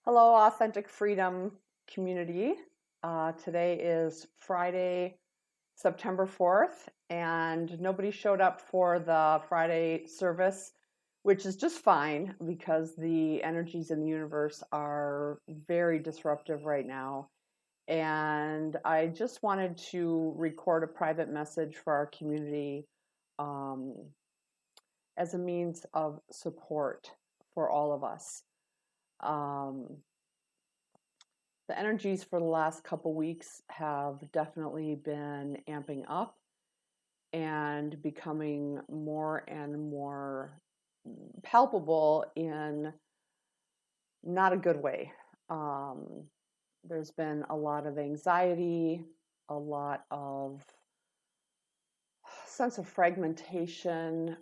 Hello, Authentic Freedom community. Today is Friday, September 4th, and nobody showed up for the Friday service, which is just fine because the energies in the universe are very disruptive right now. And I just wanted to record a private message for our community um, as a means of support for all of us. Um, The energies for the last couple weeks have definitely been amping up and becoming more and more palpable in not a good way. Um, there's been a lot of anxiety, a lot of sense of fragmentation.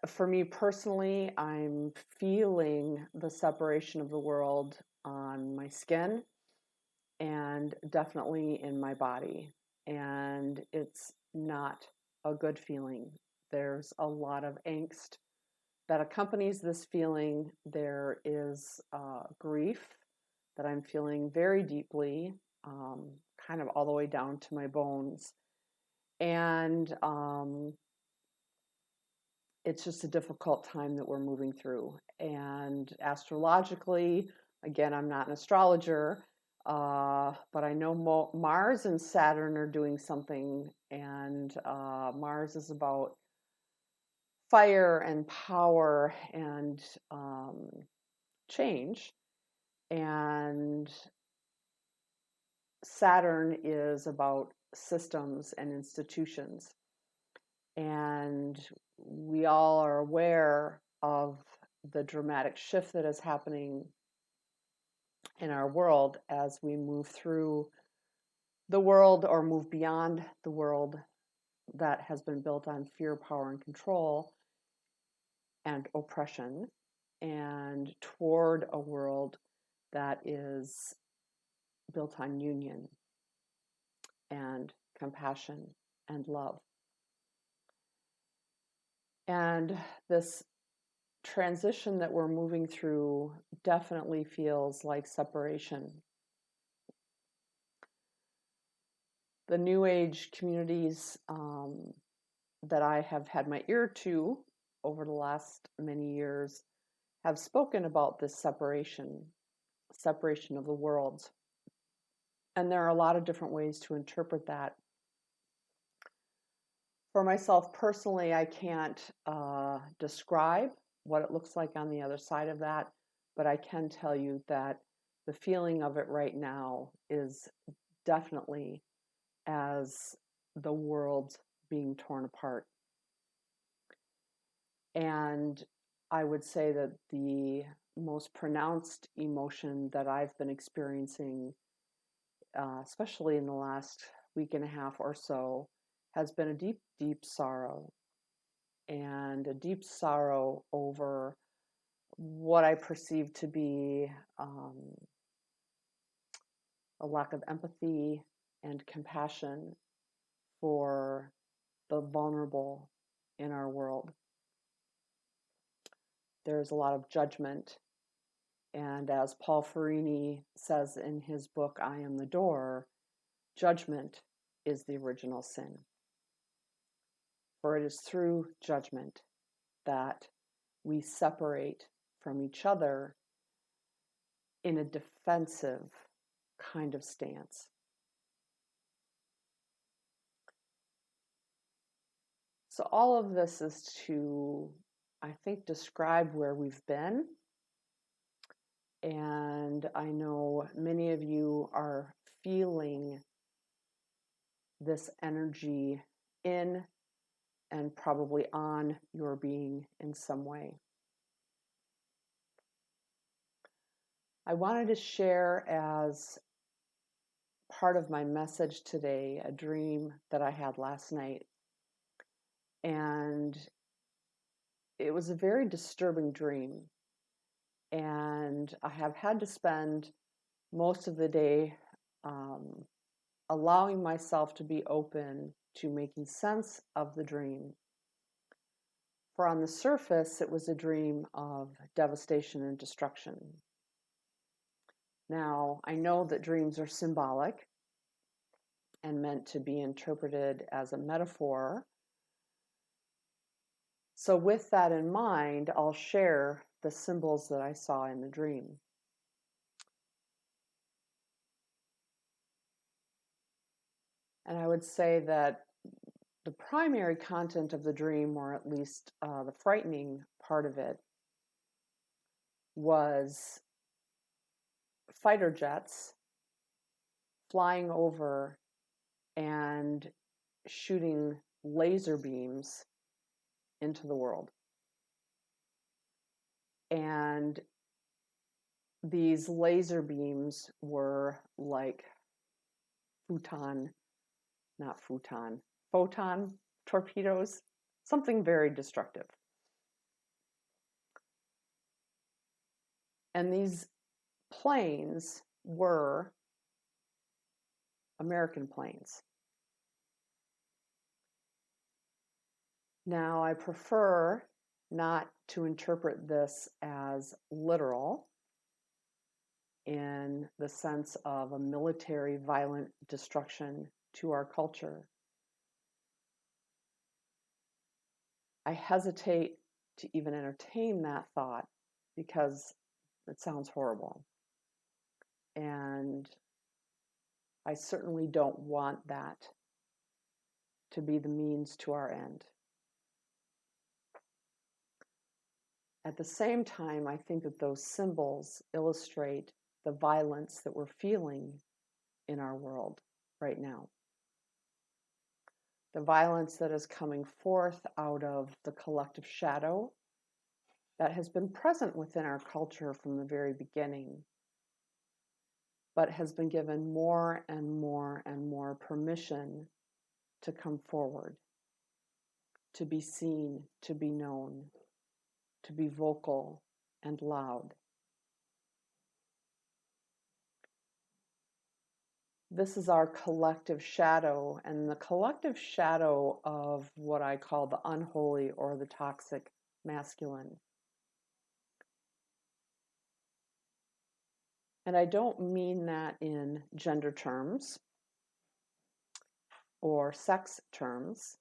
For me personally, I'm feeling the separation of the world on my skin and definitely in my body. And it's not a good feeling. There's a lot of angst that accompanies this feeling. There is grief that I'm feeling very deeply, kind of all the way down to my bones. And it's just a difficult time that we're moving through. And astrologically, again, I'm not an astrologer, but I know Mars and Saturn are doing something, and Mars is about fire and power and change, and Saturn is about systems and institutions. And we all are aware of the dramatic shift that is happening in our world as we move through the world or move beyond the world that has been built on fear, power, and control and oppression, and toward a world that is built on union and compassion and love. And this transition that we're moving through definitely feels like separation. The New Age communities that I have had my ear to over the last many years have spoken about this separation of the worlds. And there are a lot of different ways to interpret that. For myself personally, I can't describe what it looks like on the other side of that, but I can tell you that the feeling of it right now is definitely as the world being torn apart. And I would say that the most pronounced emotion that I've been experiencing, especially in the last week and a half or so, has been a deep, deep sorrow, and a deep sorrow over what I perceive to be a lack of empathy and compassion for the vulnerable in our world. There's a lot of judgment. And as Paul Ferrini says in his book, I Am the Door, judgment is the original sin. For it is through judgment that we separate from each other in a defensive kind of stance. So all of this is to, I think, describe where we've been. And I know many of you are feeling this energy in and probably on your being in some way. I wanted to share as part of my message today a dream that I had last night. And it was a very disturbing dream. And I have had to spend most of the day allowing myself to be open to making sense of the dream. For on the surface, it was a dream of devastation and destruction. Now, I know that dreams are symbolic and meant to be interpreted as a metaphor. So with that in mind, I'll share the symbols that I saw in the dream. And I would say that the primary content of the dream, or at least the frightening part of it, was fighter jets flying over and shooting laser beams into the world. And these laser beams were like photon torpedoes, something very destructive. And these planes were American planes. Now, I prefer not to interpret this as literal in the sense of a military violent destruction to our culture. I hesitate to even entertain that thought because it sounds horrible. And I certainly don't want that to be the means to our end. At the same time, I think that those symbols illustrate the violence that we're feeling in our world right now. The violence that is coming forth out of the collective shadow that has been present within our culture from the very beginning, but has been given more and more and more permission to come forward, to be seen, to be known, to be vocal and loud. This is our collective shadow, and the collective shadow of what I call the unholy or the toxic masculine. And I don't mean that in gender terms or sex terms.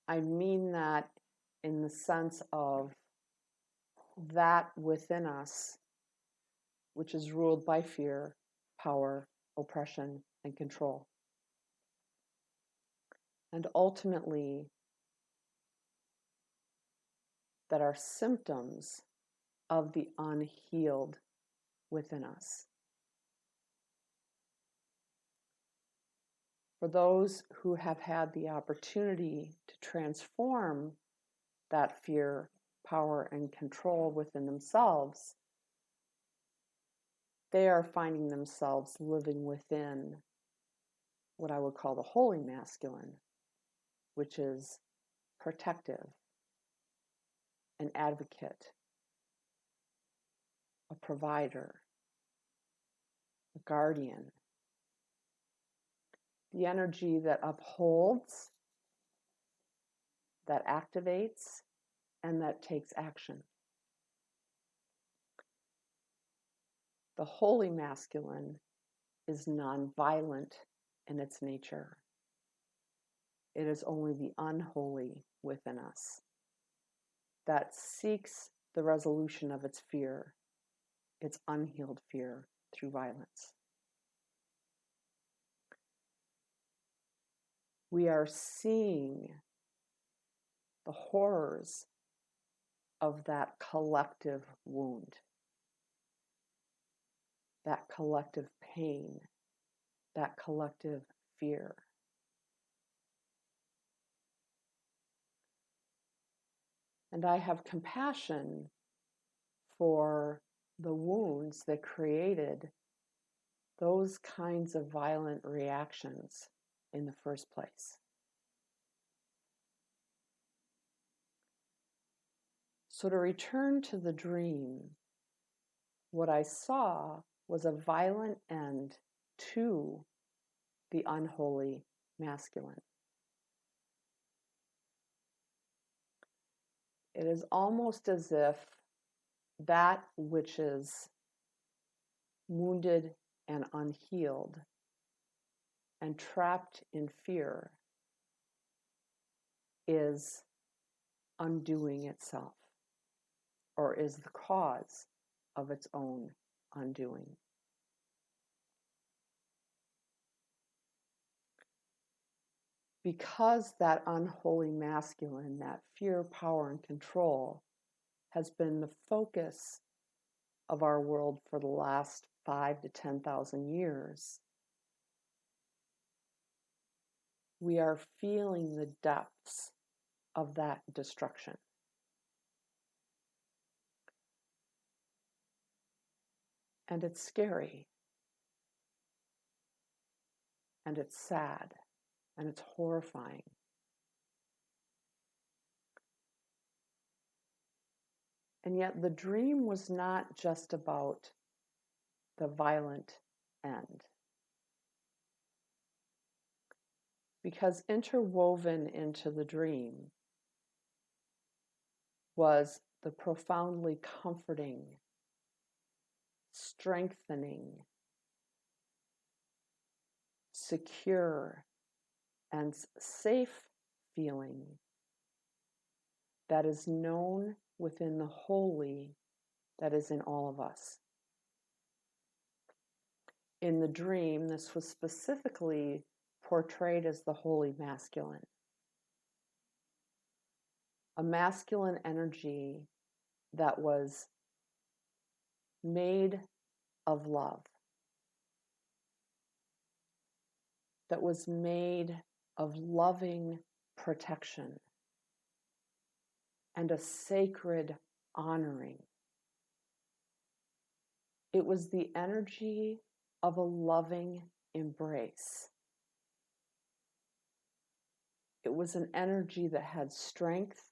I mean that in the sense of that within us, which is ruled by fear, power, oppression, and control. And ultimately, that are symptoms of the unhealed within us. For those who have had the opportunity to transform that fear, power, and control within themselves, they are finding themselves living within what I would call the holy masculine, which is protective, an advocate, a provider, a guardian. The energy that upholds, that activates, and that takes action. The holy masculine is non-violent in its nature. It is only the unholy within us that seeks the resolution of its fear, its unhealed fear, through violence. We are seeing the horrors of that collective wound, that collective pain, that collective fear. And I have compassion for the wounds that created those kinds of violent reactions in the first place. So to return to the dream, what I saw was a violent end to the unholy masculine. It is almost as if that which is wounded and unhealed and trapped in fear is undoing itself, or is the cause of its own undoing. Because that unholy masculine, that fear, power, and control, has been the focus of our world for the last 5,000 to 10,000 years, we are feeling the depths of that destruction. And it's scary. And it's sad. And it's horrifying. And yet the dream was not just about the violent end. Because interwoven into the dream was the profoundly comforting, strengthening, secure, and safe feeling that is known within the holy that is in all of us. In the dream, this was specifically portrayed as the holy masculine. A masculine energy that was made of love, that was made of loving protection and a sacred honoring. It was the energy of a loving embrace. It was an energy that had strength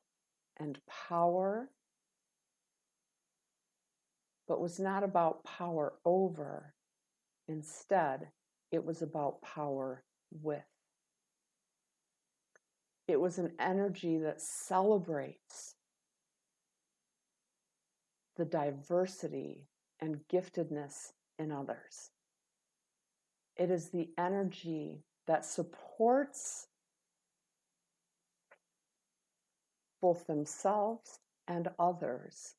and power, but was not about power over. Instead, it was about power with. It was an energy that celebrates the diversity and giftedness in others. It is the energy that supports both themselves and others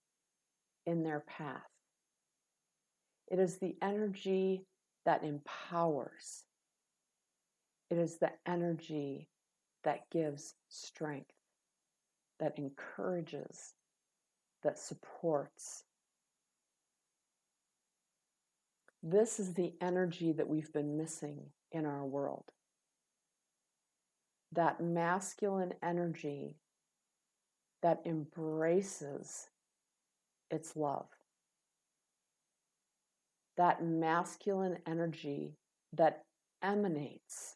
in their path. It is the energy that empowers. It is the energy that gives strength, that encourages, that supports. This is the energy that we've been missing in our world. That masculine energy that embraces its love. That masculine energy that emanates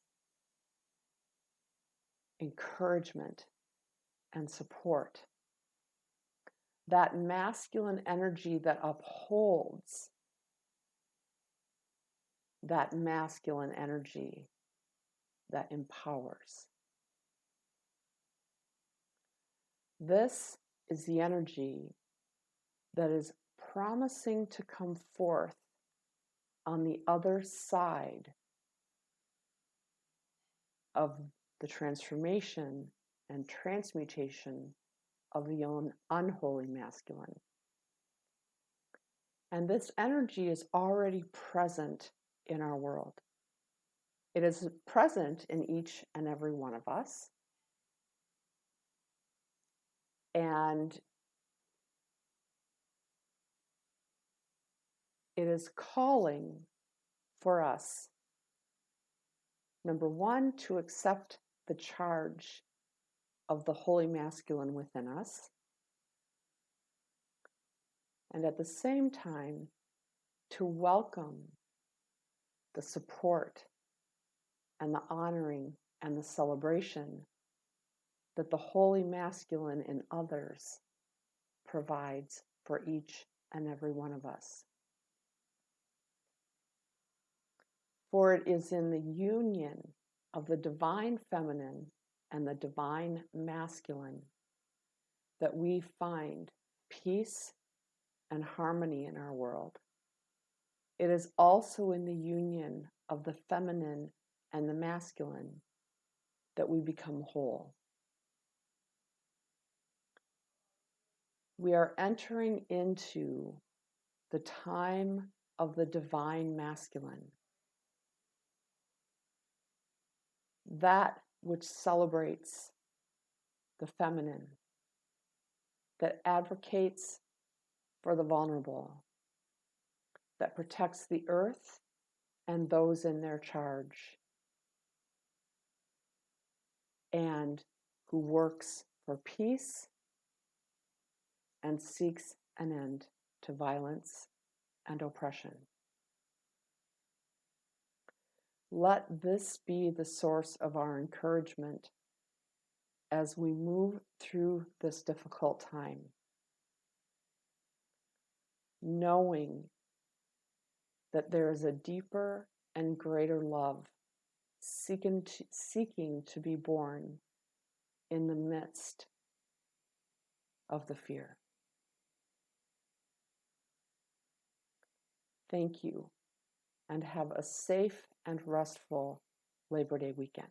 encouragement and support. That masculine energy that upholds. That masculine energy that empowers. This is the energy that is promising to come forth on the other side of the transformation and transmutation of the unholy masculine. And this energy is already present in our world. It is present in each and every one of us. And it is calling for us, number one, to accept the charge of the holy masculine within us. And at the same time, to welcome the support and the honoring and the celebration that the holy masculine in others provides for each and every one of us. For it is in the union of the divine feminine and the divine masculine that we find peace and harmony in our world. It is also in the union of the feminine and the masculine that we become whole. We are entering into the time of the divine masculine, that which celebrates the feminine, that advocates for the vulnerable, that protects the earth and those in their charge, and who works for peace and seeks an end to violence and oppression. Let this be the source of our encouragement as we move through this difficult time, knowing that there is a deeper and greater love seeking to be born in the midst of the fear. Thank you, and have a safe and restful Labor Day weekend.